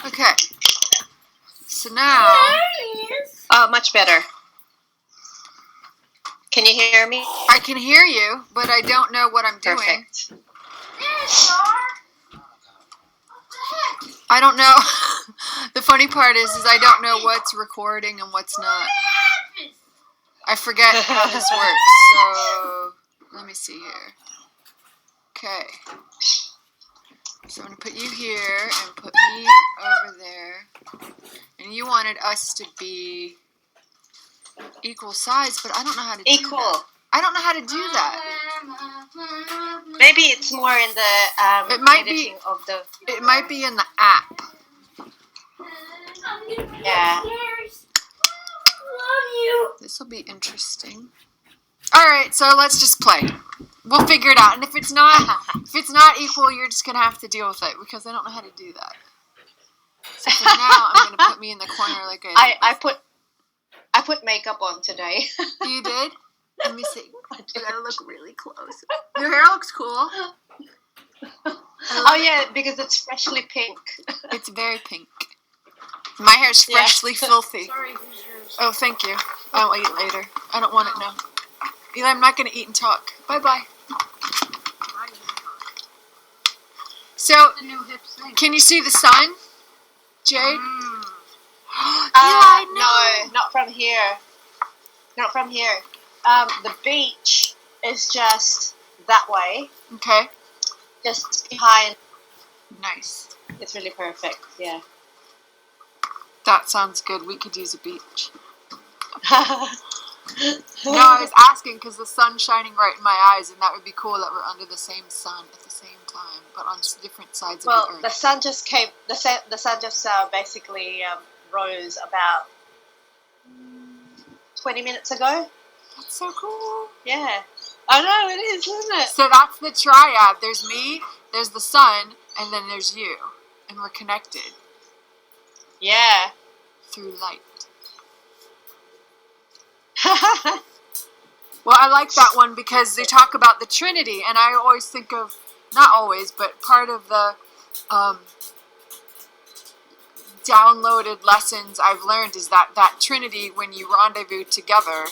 Okay. So now... Oh, much better. Can you hear me? I can hear you, but I don't know what I'm doing. Perfect. I don't know. The funny part is I don't know what's recording and what's not. I forget how this works, so let me see here. Okay. So I'm going to put you here and put me over there. And you wanted us to be equal size, but I don't know how to do that. I don't know how to do that. Maybe it's more in the editing of the... It might be in the app. Yeah. This will be interesting. All right, so let's just play. We'll figure it out. And if it's not equal, you're just gonna have to deal with it because I don't know how to do that. So for now, I'm gonna put me in the corner like I put makeup on today. You did? Let me see. You gotta look really close. Your hair looks cool. Oh yeah, because it's freshly pink. It's very pink. My hair's freshly filthy. Sorry, who's yours? Oh, thank you. I'll eat later. I don't want it now. Eli, I'm not going to eat and talk. Bye-bye. So, can you see the sun, Jade? Eli, no, not from here. Not from here. The beach is just that way. Okay. Just behind. Nice. It's really perfect, yeah. That sounds good. We could use a beach. No, I was asking because the sun's shining right in my eyes, and that would be cool that we're under the same sun at the same time, but on different sides of the earth. Well, the sun just came. The sun just basically rose about 20 minutes ago. That's so cool. Yeah, I know it is, isn't it? So that's the triad. There's me, there's the sun, and then there's you, and we're connected. Yeah. Through light. Well, I like that one because they talk about the Trinity, and I always think of, not always, but part of the downloaded lessons I've learned is that Trinity, when you rendezvous together,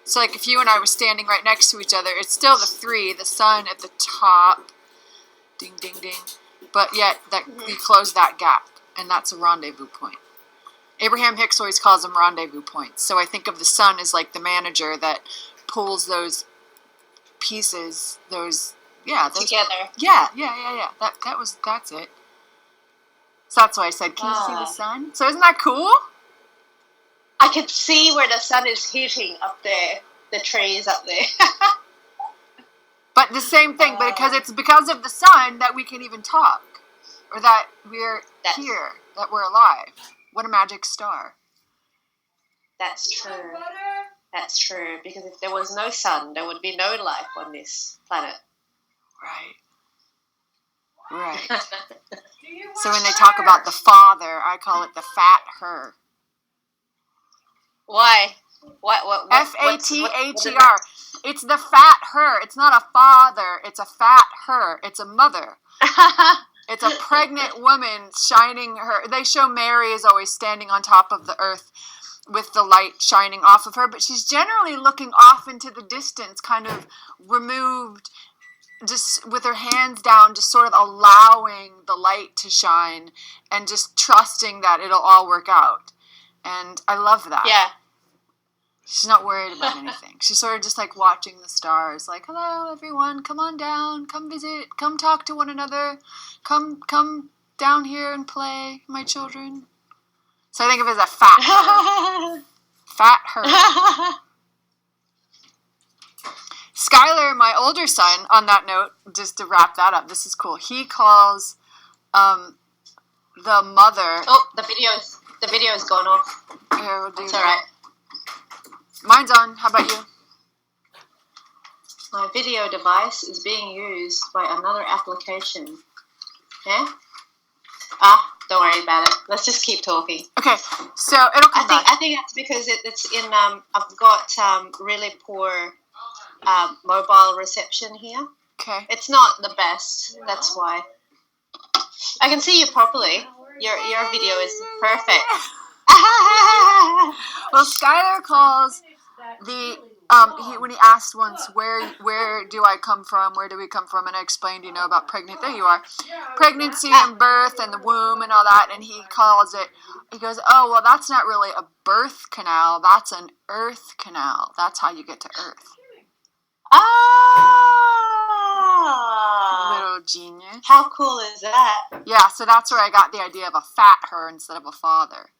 so like if you and I were standing right next to each other, it's still the three, the sun at the top, ding, ding, ding, but yet that we close that gap, and that's a rendezvous point. Abraham Hicks always calls them rendezvous points. So I think of the sun as like the manager that pulls those pieces, those together. Yeah. That's it. So that's why I said, can you see the sun? So isn't that cool? I could see where the sun is hitting up there, the trees up there. But the same thing, it's because of the sun that we can even talk, or that we're here, that we're alive. What a magic star. That's true. That's true. Because if there was no sun, there would be no life on this planet. Right. So when they talk about the father, I call it the fat her. Why? What F-A-T-H-E-R. It's the fat her. It's not a father. It's a fat her. It's a mother. It's a pregnant woman shining her. They show Mary is always standing on top of the earth with the light shining off of her, but she's generally looking off into the distance, kind of removed, just with her hands down, just sort of allowing the light to shine and just trusting that it'll all work out. And I love that. Yeah. She's not worried about anything. She's sort of just like watching the stars, like, hello, everyone, come on down, come visit, come talk to one another, come down here and play, my children. So I think of it as a fat her. Fat her. Skylar, my older son, on that note, just to wrap that up, this is cool. He calls the mother... Oh, the video's gone off. Here, we'll do It's that. all right. Mine's on. How about you? My video device is being used by another application. Yeah? Don't worry about it. Let's just keep talking. Okay, so it'll come back. I think that's because it's in, I've got really poor mobile reception here. Okay. It's not the best. That's why. I can see you properly. Your video is perfect. Well, Skylar calls the when he asked once where do I come from, where do we come from, and I explained about there you are, pregnancy and birth and the womb and all that, and he goes, oh well, that's not really a birth canal, that's an earth canal, that's how you get to earth. Little genius. How cool is that? Yeah, so that's where I got the idea of a fat her instead of a father.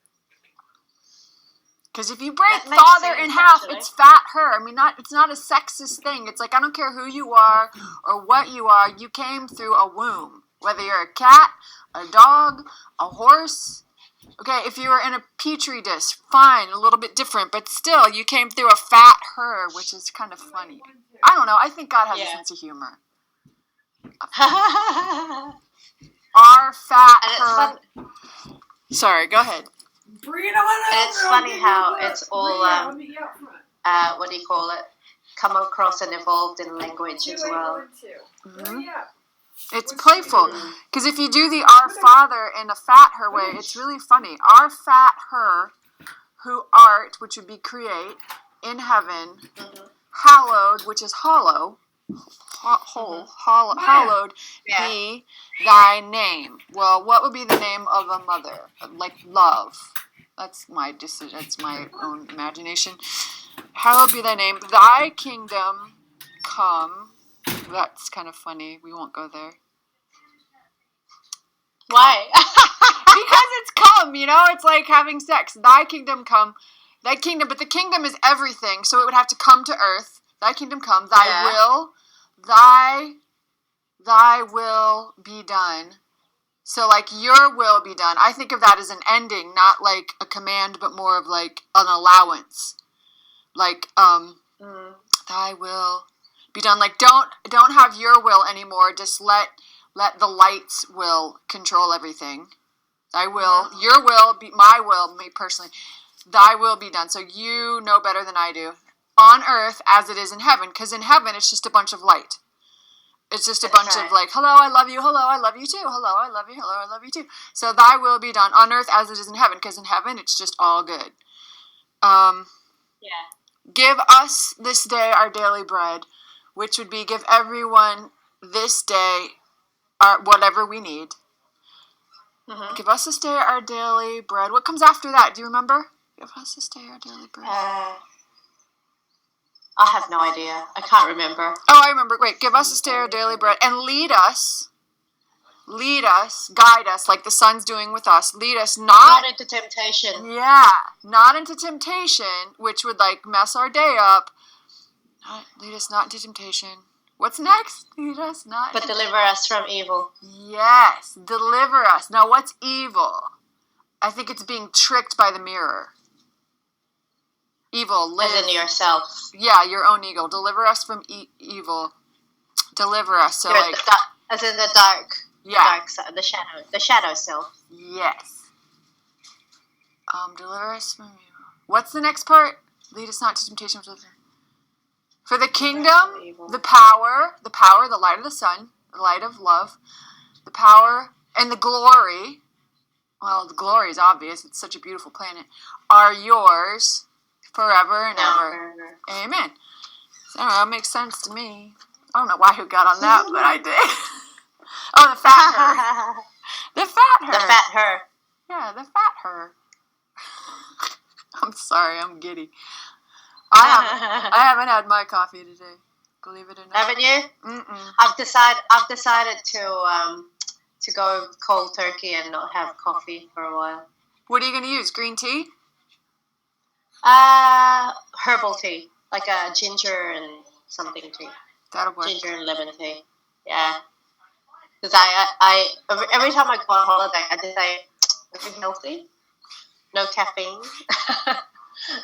Because if you break father in half, actually, it's fat her. I mean, it's not a sexist thing. It's like, I don't care who you are or what you are. You came through a womb. Whether you're a cat, a dog, a horse. Okay, if you were in a petri dish, fine, a little bit different. But still, you came through a fat her, which is kind of funny. I don't know. I think God has a sense of humor. Our fat her. Sorry, go ahead. It's funny how it's all, what do you call it, come across and evolved in language as well. Mm-hmm. It's playful. Because if you do the Our Father in a fat her way, it's really funny. Our fat her, who art, which would be create, in heaven, hallowed, which is hollow, hallowed be thy name. Well, what would be the name of a mother? Like love. That's my decision. That's my own imagination. Hallowed be thy name. Thy kingdom come. That's kind of funny. We won't go there. Why? Because it's come, It's like having sex. Thy kingdom come. Thy kingdom. But the kingdom is everything. So it would have to come to earth. Thy kingdom come. Thy will. Thy will be done. So, like, your will be done. I think of that as an ending, not like a command, but more of like an allowance. Like, thy will be done. Like, don't have your will anymore. Just let the light's will control everything. Thy will, your will, be my will, me personally. Thy will be done. So you know better than I do. On earth as it is in heaven. Because in heaven, it's just a bunch of light. It's just a bunch of like, hello, I love you. Hello, I love you too. Hello, I love you. Hello, I love you too. So thy will be done on earth as it is in heaven. Because in heaven, it's just all good. Give us this day our daily bread, which would be give everyone this day whatever we need. Mm-hmm. Give us this day our daily bread. What comes after that? Do you remember? Give us this day our daily bread. I have no idea. I can't remember. Oh, I remember. Wait, give us this day our daily bread. And lead us, guide us, like the Son's doing with us. Lead us not into temptation. Yeah, not into temptation, which would like mess our day up. Lead us not into temptation. What's next? Lead us not. But deliver us from evil. Yes, deliver us. Now, what's evil? I think it's being tricked by the mirror. Evil. As in yourself. Yeah, your own ego. Deliver us from evil. Deliver us. So like, as in the dark. Yeah. The dark side, the shadow self. Yes. Deliver us from evil. What's the next part? Lead us not to temptation. For the kingdom, the power, the light of the sun, the light of love, the power, and the glory. Well, the glory is obvious. It's such a beautiful planet. Are yours. Forever and ever. Amen. So, I don't know, it makes sense to me. I don't know why who got on that, but I did. Oh, the fat her. The fat her. The fat her. Yeah, the fat her. I'm sorry, I'm giddy. I haven't had my coffee today. Believe it or not. Haven't you? Mm-mm. I've decided to go cold turkey and not have coffee for a while. What are you going to use? Green tea? Herbal tea, like a ginger and something tea. That'll work. Ginger and lemon tea. Yeah. Because I every time I go on holiday, I just say, "Are you healthy? No caffeine."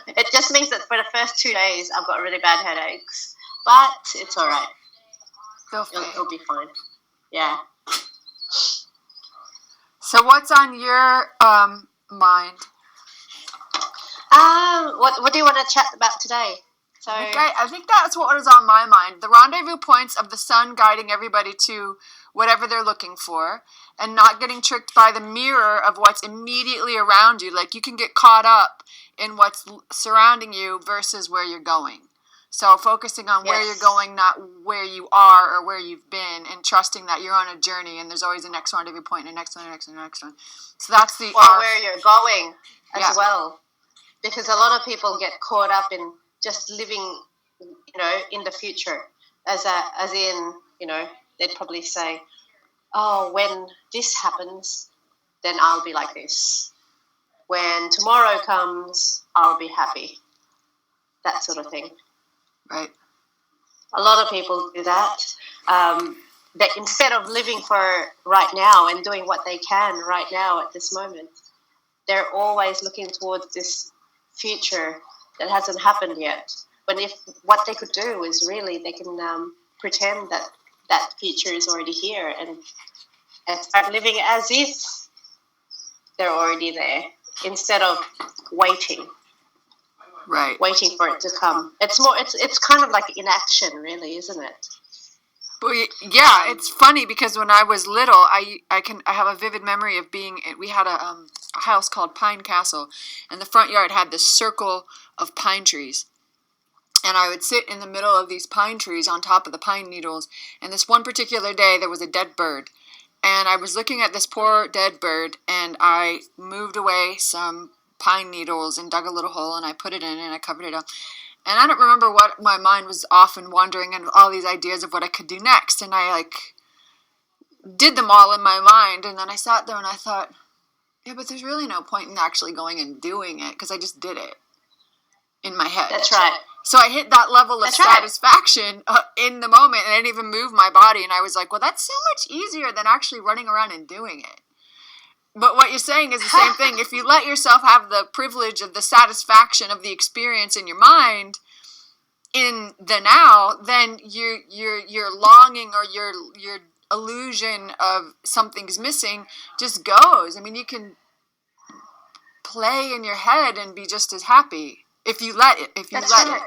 It just means that for the first 2 days, I've got really bad headaches, but it's all right. It'll be fine. Yeah. So what's on your mind? What do you want to chat about today? So I think that's what was on my mind. The rendezvous points of the sun guiding everybody to whatever they're looking for, and not getting tricked by the mirror of what's immediately around you. Like, you can get caught up in what's surrounding you versus where you're going. So focusing on where you're going, not where you are or where you've been, and trusting that you're on a journey and there's always a next rendezvous point and a next one, and next one, and next one. So that's the where you're going as well. Because a lot of people get caught up in just living, in the future. As in, they'd probably say, oh, when this happens, then I'll be like this. When tomorrow comes, I'll be happy. That sort of thing. Right. A lot of people do that. That instead of living for right now and doing what they can right now at this moment, they're always looking towards this future that hasn't happened yet. But if what they could do is really they can pretend that future is already here and start living as if they're already there instead of waiting. Right. Waiting for it to come. It's kind of like inaction, really, isn't it? Well, yeah, it's funny because when I was little, I have a vivid memory of we had a house called Pine Castle, and the front yard had this circle of pine trees. And I would sit in the middle of these pine trees on top of the pine needles, and this one particular day there was a dead bird. And I was looking at this poor dead bird, and I moved away some pine needles and dug a little hole, and I put it in and I covered it up. And I don't remember what my mind was often wandering and all these ideas of what I could do next. And I did them all in my mind. And then I sat there and I thought, yeah, but there's really no point in actually going and doing it because I just did it in my head. That's right. So I hit that level of satisfaction in the moment, and I didn't even move my body. And I was like, well, that's so much easier than actually running around and doing it. But what you're saying is the same thing. If you let yourself have the privilege of the satisfaction of the experience in your mind in the now, then your longing or your illusion of something's missing just goes. I mean, you can play in your head and be just as happy if you let it. If you let it.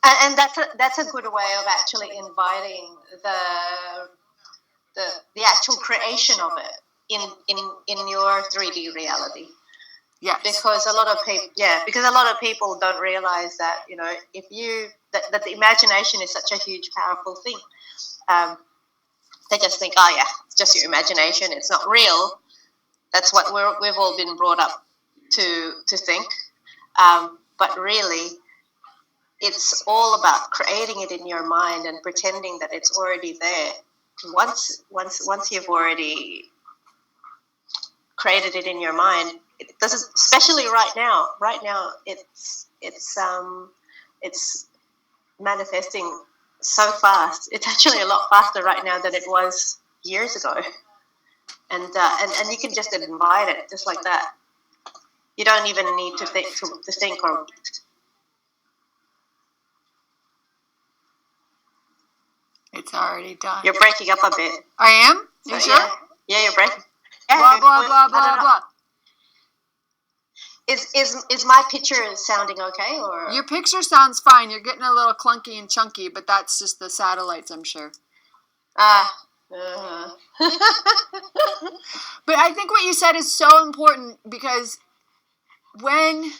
And that's a good way of actually inviting the actual creation of it in your 3D reality. Yes. Because a lot of people don't realize that, that the imagination is such a huge, powerful thing. They just think, oh yeah, it's just your imagination, it's not real. That's what we've all been brought up to think. But really, it's all about creating it in your mind and pretending that it's already there. Once you've already created it in your mind, it doesn't. Especially right now. Right now, it's manifesting so fast. It's actually a lot faster right now than it was years ago. And you can just invite it just like that. You don't even need to think or. It's already done. You're breaking up a bit. I am? You sure? Yeah, you're breaking. Yeah, blah, blah, blah, blah, blah. Is my picture sounding okay? Or your picture sounds fine. You're getting a little clunky and chunky, but that's just the satellites, I'm sure. But I think what you said is so important because when...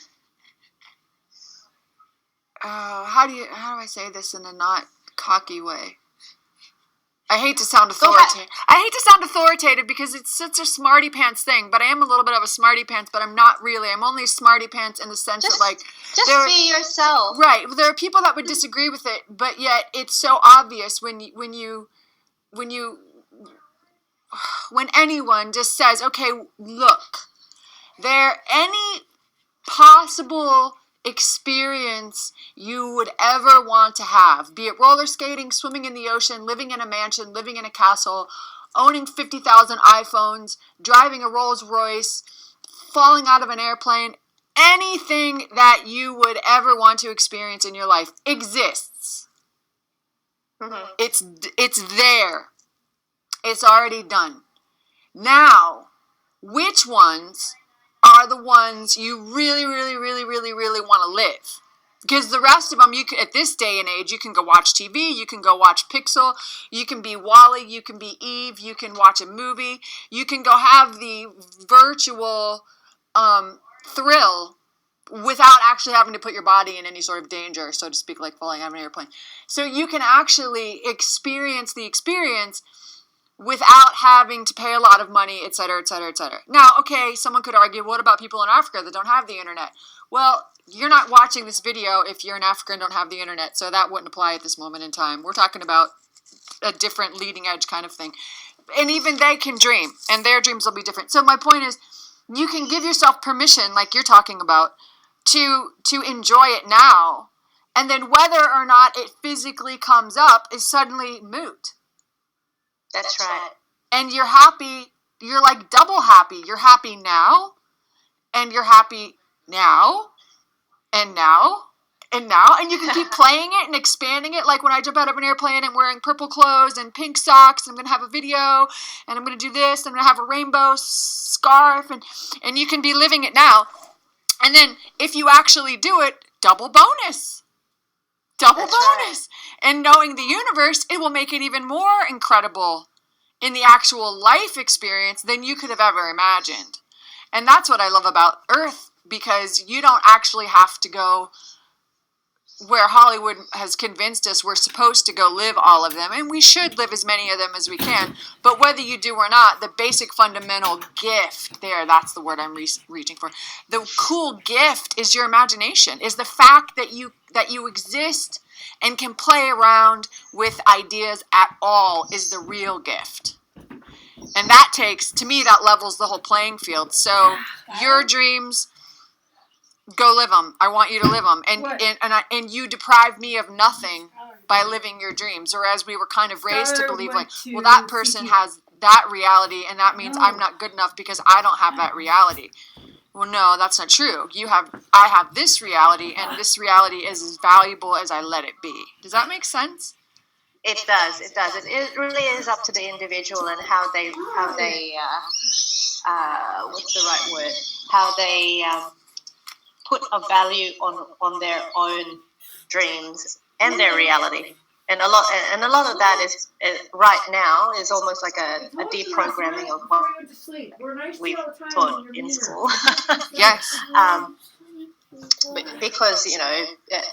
how do I say this in a not cocky way? I hate to sound authoritative because it's such a smarty pants thing, but I am a little bit of a smarty pants, but I'm not really. I'm only a smarty pants in the sense that just be yourself. Right. There are people that would disagree with it, but yet it's so obvious when anyone just says, okay, look, any possible experience you would ever want to have, be it roller skating, swimming in the ocean, living in a mansion, living in a castle, owning 50,000 iPhones, driving a Rolls Royce, falling out of an airplane, anything that you would ever want to experience in your life exists. Mm-hmm. It's there. It's already done. Now, which ones are the ones you really, really, really, really, really want to live? Because the rest of them, at this day and age, you can go watch TV, you can go watch Pixel, you can be Wally, you can be Eve, you can watch a movie, you can go have the virtual thrill without actually having to put your body in any sort of danger, so to speak, like falling out of an airplane. So you can actually experience the experience without having to pay a lot of money, et cetera, et cetera, et cetera. Now, okay, someone could argue, what about people in Africa that don't have the internet? Well, you're not watching this video if you're in Africa and don't have the internet, so that wouldn't apply at this moment in time. We're talking about a different leading edge kind of thing. And even they can dream, and their dreams will be different. So my point is, you can give yourself permission, like you're talking about, to enjoy it now, and then whether or not it physically comes up is suddenly moot. That's right. And you're happy, you're like double happy. You're happy now, and you're happy now, and now, and now, and you can keep playing it and expanding it. Like when I jump out of an airplane, I'm wearing purple clothes and pink socks, and I'm going to have a video, and I'm going to do this, and I'm going to have a rainbow scarf, and you can be living it now. And then if you actually do it, double bonus. Double That's bonus. Right. And knowing the universe, it will make it even more incredible in the actual life experience than you could have ever imagined. And that's what I love about Earth, because you don't actually have to go where Hollywood has convinced us we're supposed to go live all of them, and we should live as many of them as we can, but whether you do or not, the basic fundamental gift there, that's the word I'm reaching for, the cool gift is your imagination, is the fact that you exist and can play around with ideas at all is the real gift. And that takes, to me, that levels the whole playing field. So your dreams, go live them. I want you to live them. And you deprive me of nothing by living your dreams. Or as we were kind of raised to believe, like, well, that person has that reality, and that means I'm not good enough because I don't have that reality. Well, no, that's not true. I have this reality, and this reality is as valuable as I let it be. Does that make sense? It does. It really is up to the individual and how they what's the right word? How they put a value on their own dreams and their reality. And a lot of that is right now is almost like a deprogramming of what we've taught in school. Yes. Because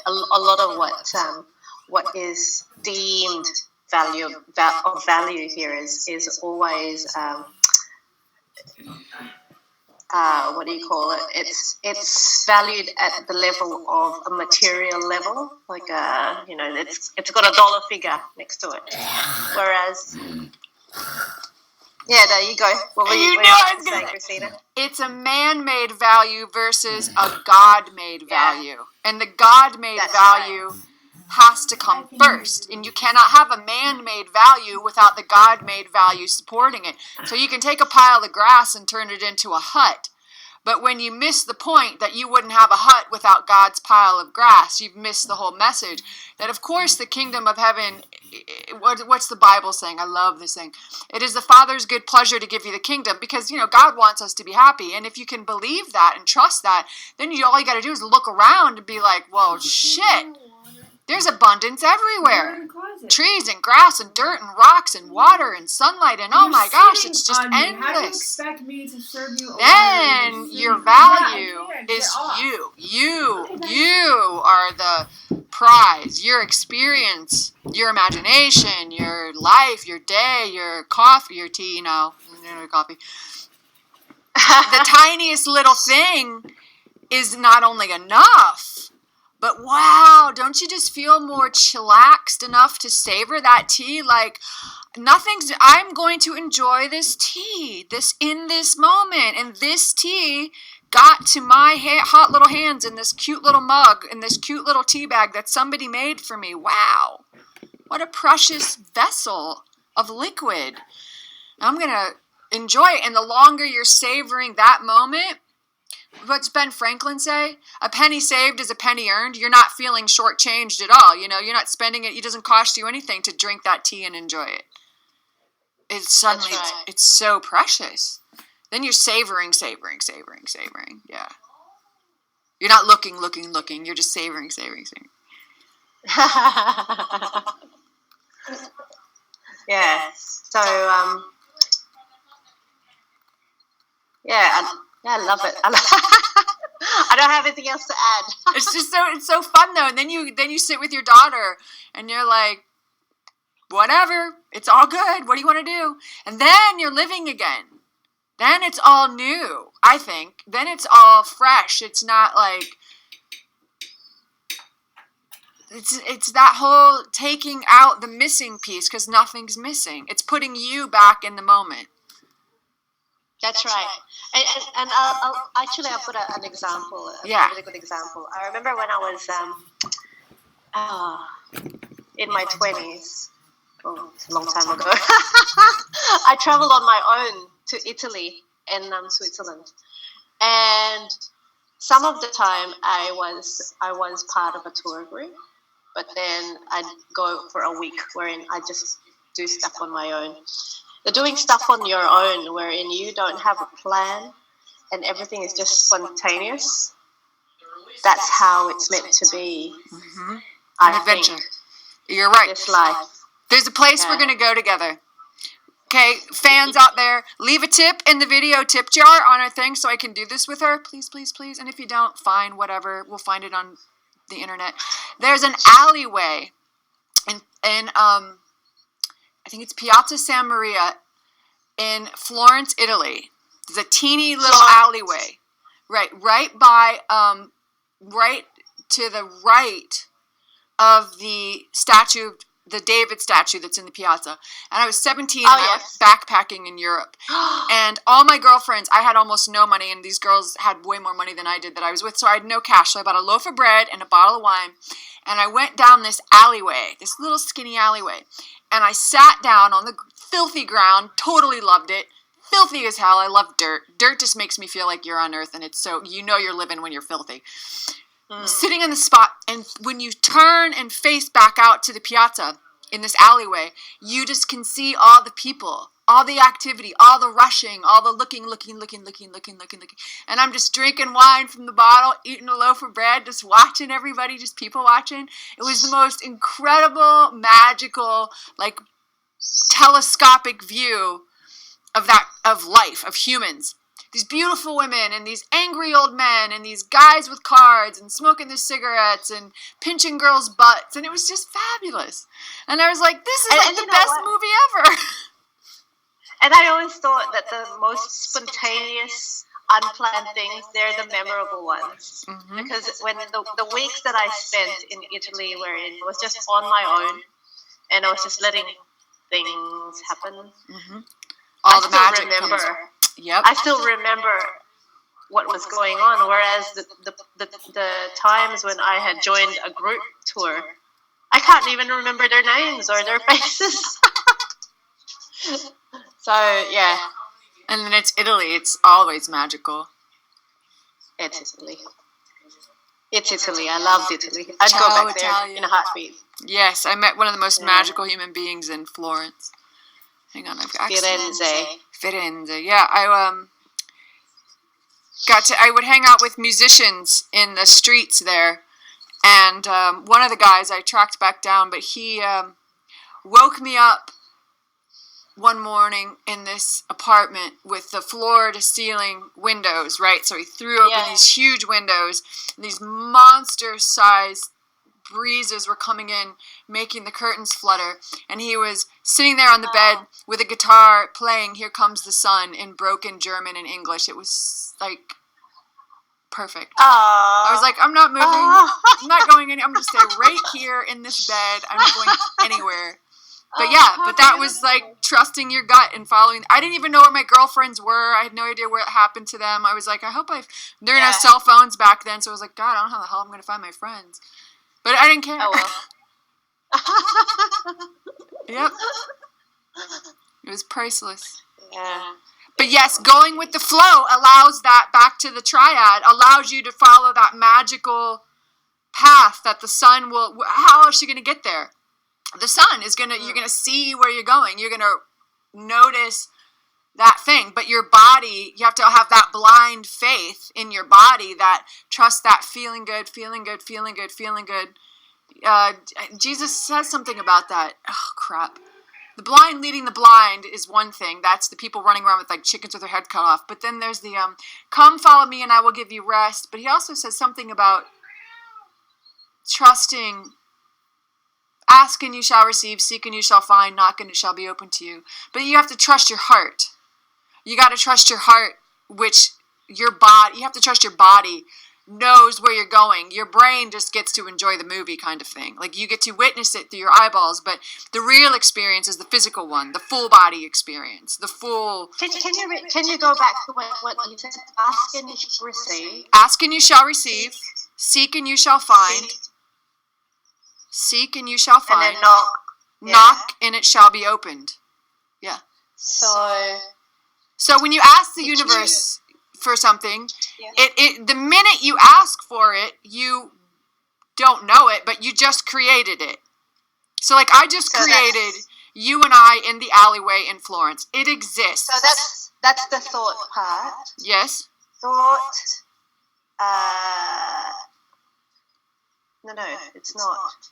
a lot of what is deemed of value here is always what do you call it? It's valued at the level of a material level, like it's got a dollar figure next to it. Whereas, yeah, there you go. What were you saying, Christina? It's a man-made value versus a God-made value, and the God-made value has to come first, and you cannot have a man-made value without the God-made value supporting it. So you can take a pile of grass and turn it into a hut, but when you miss the point that you wouldn't have a hut without God's pile of grass, you've missed the whole message. That of course the kingdom of heaven, what's the Bible saying? I love this thing. It is the Father's good pleasure to give you the kingdom, because God wants us to be happy, and if you can believe that and trust that, then all you got to do is look around and be like, well, shit. There's abundance everywhere. Trees and grass and dirt and rocks and water and sunlight, and oh my gosh, it's just endless. How do you expect me to serve you? Then your value is you. You are the prize. Your experience, your imagination, your life, your day, your coffee, your tea, coffee. The tiniest little thing is not only enough, but wow, don't you just feel more chillaxed enough to savor that tea? Like, I'm going to enjoy this tea, in this moment. And this tea got to my hot little hands in this cute little mug, in this cute little tea bag that somebody made for me. Wow, what a precious vessel of liquid. I'm going to enjoy it. And the longer you're savoring that moment, what's Ben Franklin say? A penny saved is a penny earned. You're not feeling shortchanged at all. You're not spending it. It doesn't cost you anything to drink that tea and enjoy it. It's suddenly, it's so precious. Then you're savoring. Yeah. You're not looking. You're just savoring. Yeah. So, I love it. I don't have anything else to add. It's so fun though. And then you sit with your daughter and you're like, whatever, it's all good. What do you want to do? And then you're living again. Then it's all new, I think. Then it's all fresh. It's not like, it's that whole taking out the missing piece because nothing's missing. It's putting you back in the moment. That's right. And I'll put an example, a really good example. I remember when I was in my 20s. Oh, it's a long time ago. I traveled on my own to Italy and Switzerland, and some of the time I was part of a tour group, but then I'd go for a week wherein I just do stuff on my own. The doing stuff on your own, wherein you don't have a plan and everything is just spontaneous. That's how it's meant to be. Mm-hmm. An adventure. You're right. This life. There's a place we're going to go together. Okay, fans out there, leave a tip in the video tip jar on our thing so I can do this with her. Please, please, please. And if you don't, fine, whatever. We'll find it on the internet. There's an alleyway in I think it's Piazza San Maria in Florence, Italy. There's a teeny little alleyway. Right by, right to the right of the statue, the David statue that's in the piazza. And I was 17 and I was backpacking in Europe. And all my girlfriends, I had almost no money, and these girls had way more money than I did that I was with, so I had no cash. So I bought a loaf of bread and a bottle of wine, and I went down this alleyway, this little skinny alleyway, and I sat down on the filthy ground, totally loved it. Filthy as hell. I love dirt. Dirt just makes me feel like you're on earth, and it's so, you know you're living when you're filthy. Sitting on the spot, and when you turn and face back out to the piazza in this alleyway, you just can see all the people, all the activity, all the rushing, all the looking. And I'm just drinking wine from the bottle, eating a loaf of bread, just watching everybody, just people watching. It was the most incredible, magical, like telescopic view of life, of humans. These beautiful women and these angry old men and these guys with cards and smoking their cigarettes and pinching girls' butts, and it was just fabulous. And I was like, this is like the best movie ever. And I always thought that the most spontaneous, unplanned things, they're the memorable ones. Mm-hmm. Because when the weeks that I spent in Italy, wherein I was just on my own and I was just letting things happen, all the magic comes. Yep. I still remember what was going on, whereas the times when I had joined a group tour, I can't even remember their names or their faces. So, yeah. And then it's Italy. It's always magical. It's Italy. It's Italy. I loved Italy. I'd go back there in a heartbeat. Yes, I met one of the most magical human beings in Florence. Hang on, I've got Firenze. Yeah, I would hang out with musicians in the streets there, and one of the guys I tracked back down, but he woke me up one morning in this apartment with the floor-to-ceiling windows, right? So he threw open these huge windows, and these monster-sized breezes were coming in, making the curtains flutter, and he was sitting there on the bed with a guitar playing Here Comes the Sun in broken German and English. It was like perfect. I was like, I'm not moving. I'm not going anywhere. I'm going to stay right here in this bed. I'm not going anywhere. But that was like trusting your gut and following. I didn't even know where my girlfriends were. I had no idea what happened to them. I was like, there were no cell phones back then, so I was like, God, I don't know how the hell I'm going to find my friends. But I didn't care. Oh, well. Yep. It was priceless. Yeah. But yes, going with the flow allows that, back to the triad, allows you to follow that magical path that the sun will, how is she going to get there? The sun is going to, you're going to see where you're going. You're going to notice that thing. But your body, you have to have that blind faith in your body that trust that feeling good. Jesus says something about that. Oh, crap. The blind leading the blind is one thing. That's the people running around with like chickens with their head cut off. But then there's the, come follow me and I will give you rest. But he also says something about trusting. Ask and you shall receive, seek and you shall find, knock and it shall be open to you. But you have to trust your heart. You got to trust your heart, which your body, you have to trust your body knows where you're going. Your brain just gets to enjoy the movie kind of thing. Like you get to witness it through your eyeballs, but the real experience is the physical one, the full body experience, the full... Can you go back to what you said? Ask and you shall receive. Ask and you shall receive. Seek and you shall find. Seek and you shall find. And then knock. Knock and it shall be opened. Yeah. So when you ask the universe for something, it the minute you ask for it, you don't know it, but you just created it. So like I just created you and I in the alleyway in Florence. It exists. So that's the thought part. Yes. Thought. No, it's not.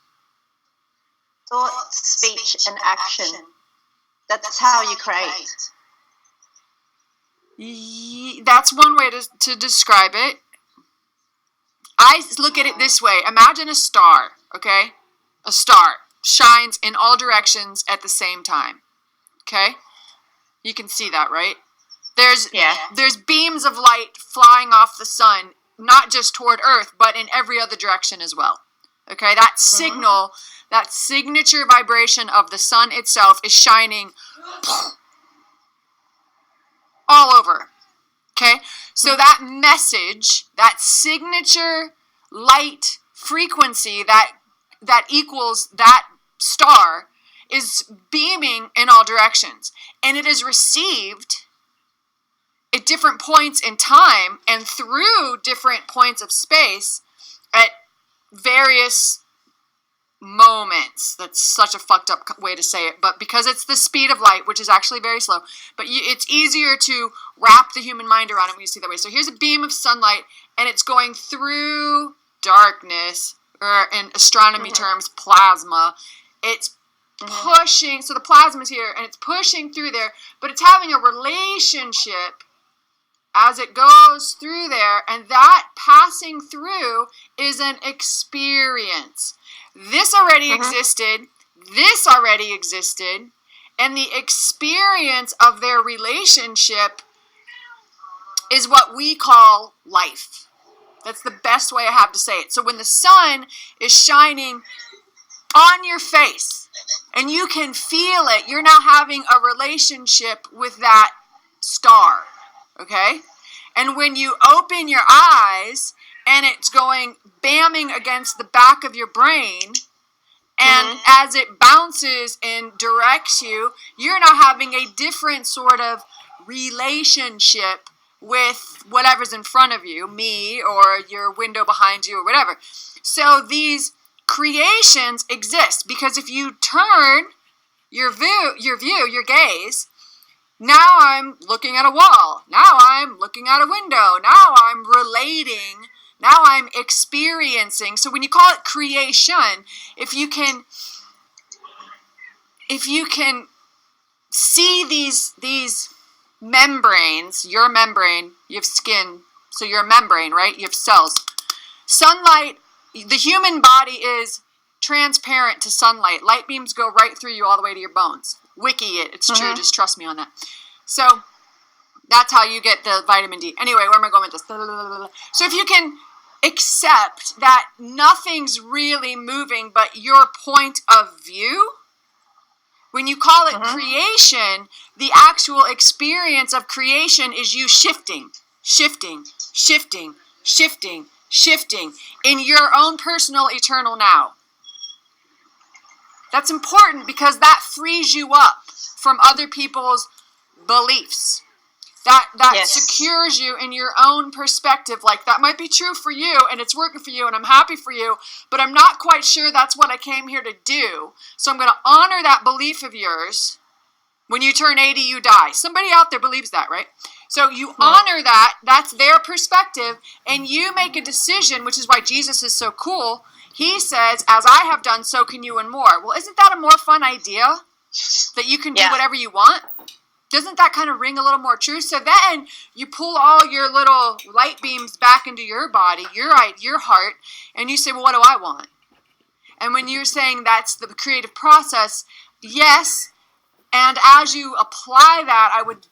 Thought, speech, and action. That's how you create. That's one way to describe it. I look at it this way. Imagine a star, okay? A star shines in all directions at the same time, okay? You can see that, right? There's beams of light flying off the sun, not just toward Earth, but in every other direction as well. Okay, that signal, that signature vibration of the sun itself is shining all over. Okay, so that message, that signature light frequency that equals that star is beaming in all directions. And it is received at different points in time and through different points of space at various moments. That's such a fucked up way to say it, but because it's the speed of light, which is actually very slow, but it's easier to wrap the human mind around it when you see that way. So here's a beam of sunlight and it's going through darkness, or in astronomy terms, plasma. It's pushing, so the plasma is here and it's pushing through there, but it's having a relationship as it goes through there, and that passing through is an experience. This already existed, this already existed, and the experience of their relationship is what we call life. That's the best way I have to say it. So when the sun is shining on your face, and you can feel it, you're now having a relationship with that star. Okay? And when you open your eyes and it's going bamming against the back of your brain, and as it bounces and directs you, you're now having a different sort of relationship with whatever's in front of you, me or your window behind you or whatever. So these creations exist because if you turn your gaze, now I'm looking at a wall. Now I'm looking at a window. Now I'm relating. Now I'm experiencing. So when you call it creation, if you can see these membranes, your membrane, you have skin, so you're a membrane, right? You have cells. Sunlight, the human body is transparent to sunlight. Light beams go right through you all the way to your bones. Wiki it. It's true. Just trust me on that. So that's how you get the vitamin D. Anyway, where am I going with this? So if you can accept that nothing's really moving but your point of view, when you call it creation, the actual experience of creation is you shifting in your own personal eternal now. That's important because that frees you up from other people's beliefs. That secures you in your own perspective. Like, that might be true for you, and it's working for you, and I'm happy for you, but I'm not quite sure that's what I came here to do. So I'm going to honor that belief of yours, When you turn 80, you die. Somebody out there believes that, right? So you honor that. That's their perspective. And you make a decision, which is why Jesus is so cool. He says, as I have done, so can you and more. Well, isn't that a more fun idea? That you can do whatever you want? Doesn't that kind of ring a little more true? So then you pull all your little light beams back into your body, your heart, and you say, well, what do I want? And when you're saying that's the creative process, yes. And as you apply that, I would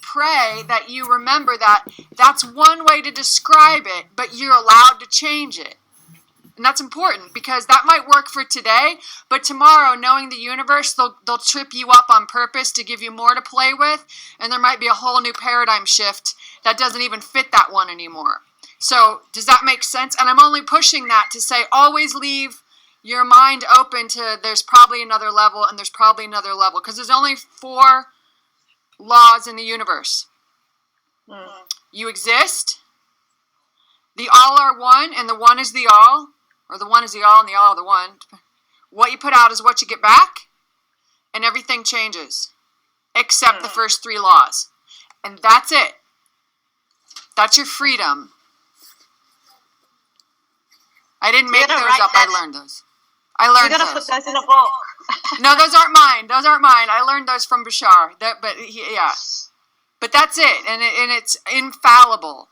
pray that you remember that that's one way to describe it, but you're allowed to change it. And that's important because that might work for today, but tomorrow, knowing the universe, they'll trip you up on purpose to give you more to play with, and there might be a whole new paradigm shift that doesn't even fit that one anymore. So does that make sense? And I'm only pushing that to say always leave your mind open to there's probably another level and there's probably another level because there's only 4 laws in the universe. You exist, the all are one, and the one is the all, or the one is the all and the all are the one. What you put out is what you get back, and everything changes except the first 3 laws. And that's it. That's your freedom. I didn't make those up. I learned those. You're going to put those in a book. No, those aren't mine. I learned those from Bashar. But that's it. And it's infallible.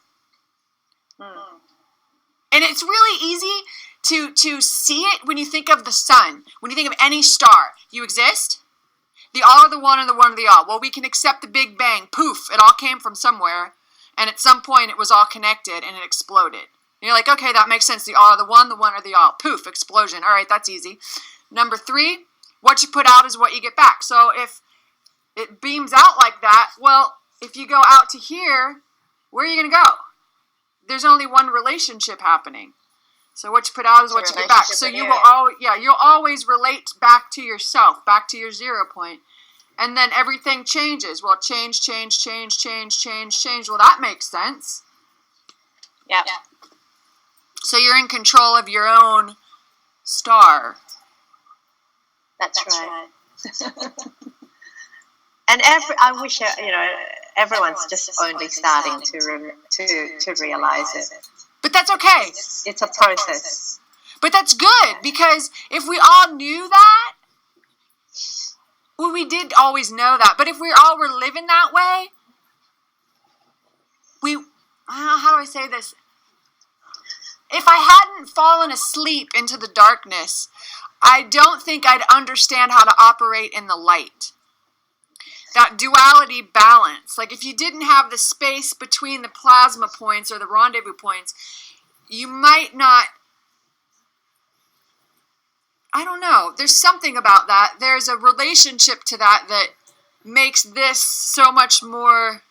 And it's really easy to see it when you think of the sun. When you think of any star. You exist. The all are the one and the one are the all. Well, we can accept the Big Bang. Poof. It all came from somewhere. And at some point it was all connected and it exploded. And you're like, okay, that makes sense. The all are the one are the all. Poof, explosion. All right, that's easy. Number 3, what you put out is what you get back. So if it beams out like that, well, if you go out to here, where are you going to go? There's only one relationship happening. So what you put out is what you get back. So you will you'll always relate back to yourself, back to your 0 point. And then everything changes. Well, change. Well, that makes sense. Yeah. So you're in control of your own star. That's right. And I wish everyone's just only starting to realize it. But that's okay. It's a process. But that's good because if we all knew that, well, we did always know that. But if we all were living that way, how do I say this? If I hadn't fallen asleep into the darkness, I don't think I'd understand how to operate in the light. That duality balance. Like if you didn't have the space between the plasma points or the rendezvous points, you might not, I don't know. There's something about that. There's a relationship to that makes this so much more.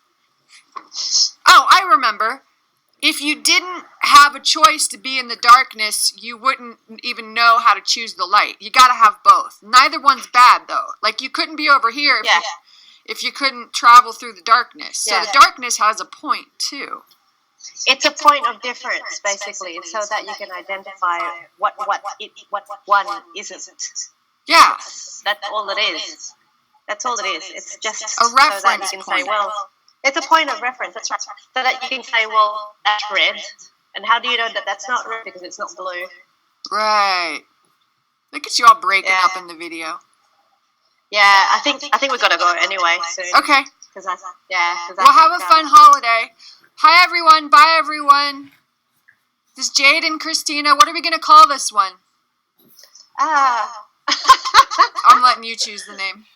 Oh, I remember. If you didn't have a choice to be in the darkness, you wouldn't even know how to choose the light. You got to have both. Neither one's bad, though. Like, you couldn't be over here if you couldn't travel through the darkness. So the darkness has a point, too. It's a point of difference, basically, so that you can identify what one isn't. Yeah. That's all it is. That's all it is. It's just a reference so that you can point. Say, well, it's a point of reference. That's right. So that you can say, well, that's red. And how do you know that that's not red? Because it's not blue. Right. Look at you all breaking up in the video. Yeah, I think we've got to go anyway soon. Okay. Well, have a fun holiday. Hi, everyone. Bye, everyone. This is Jade and Christina. What are we going to call this one? I'm letting you choose the name.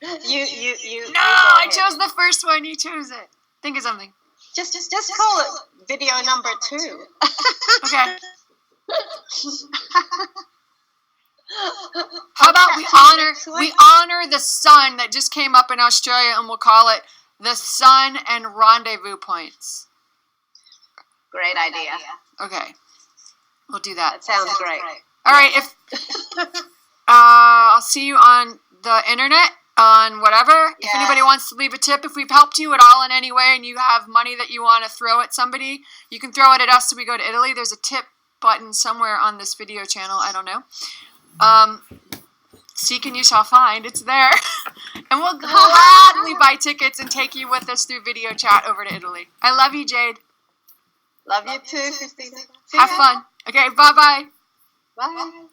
You. No, I chose the first one. You chose it. Think of something. Just call it video number 2. Okay. How about we honor the sun that just came up in Australia, and we'll call it the sun and rendezvous points. Great idea. Okay, we'll do that. That sounds great. All right, if I'll see you on the internet. On whatever. If anybody wants to leave a tip, if we've helped you at all in any way and you have money that you want to throw at somebody, you can throw it at us so we go to Italy. There's a tip button somewhere on this video channel. I don't know. seek and you shall find. It's there. And we'll gladly buy tickets and take you with us through video chat over to Italy. I love you, Jade. Love you too, Christina. Have fun. Okay, bye-bye. Bye.